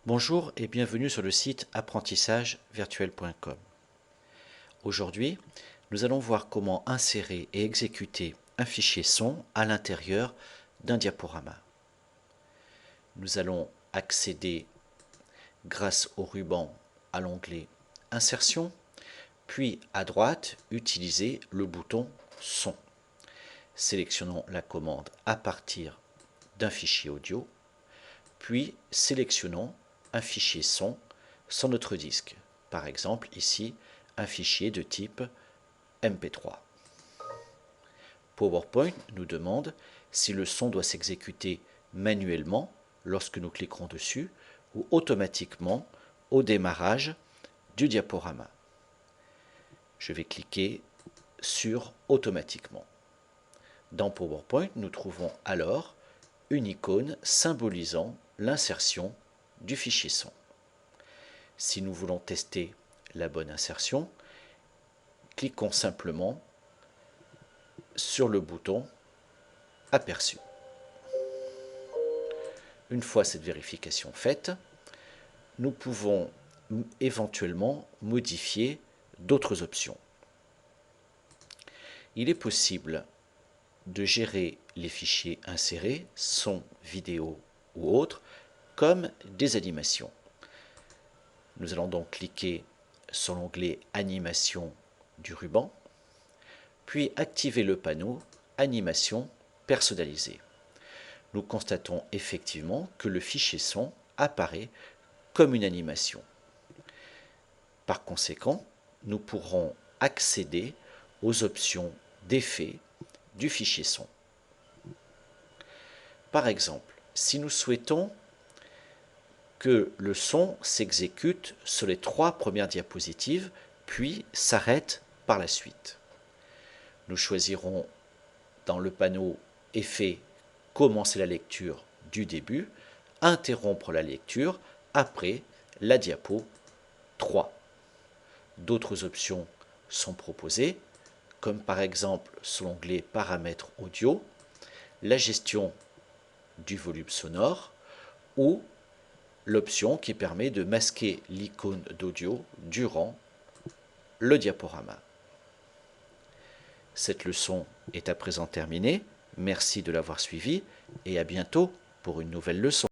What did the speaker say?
Bonjour et bienvenue sur le site apprentissagevirtuel.com. Aujourd'hui, nous allons voir comment insérer et exécuter un fichier son à l'intérieur d'un diaporama. Nous allons accéder grâce au ruban à l'onglet Insertion, puis à droite, utiliser le bouton Son. Sélectionnons la commande à partir d'un fichier audio, puis sélectionnons un fichier son sur notre disque. Par exemple, ici, un fichier de type MP3. PowerPoint nous demande si le son doit s'exécuter manuellement lorsque nous cliquerons dessus ou automatiquement au démarrage du diaporama. Je vais cliquer sur automatiquement. Dans PowerPoint, nous trouvons alors une icône symbolisant l'insertion du fichier son. Si nous voulons tester la bonne insertion, cliquons simplement sur le bouton Aperçu. Une fois cette vérification faite, nous pouvons éventuellement modifier d'autres options. Il est possible de gérer les fichiers insérés, son, vidéo ou autres, comme des animations. Nous allons donc cliquer sur l'onglet Animation du ruban, puis activer le panneau Animation personnalisée. Nous constatons effectivement que le fichier son apparaît comme une animation. Par conséquent, nous pourrons accéder aux options d'effet du fichier son. Par exemple, si nous souhaitons que le son s'exécute sur les 3 premières diapositives, puis s'arrête par la suite. Nous choisirons dans le panneau Effet Commencer la lecture du début, interrompre la lecture après la diapo 3. D'autres options sont proposées, comme par exemple sur l'onglet Paramètres audio, la gestion du volume sonore ou l'option qui permet de masquer l'icône d'audio durant le diaporama. Cette leçon est à présent terminée. Merci de l'avoir suivie et à bientôt pour une nouvelle leçon.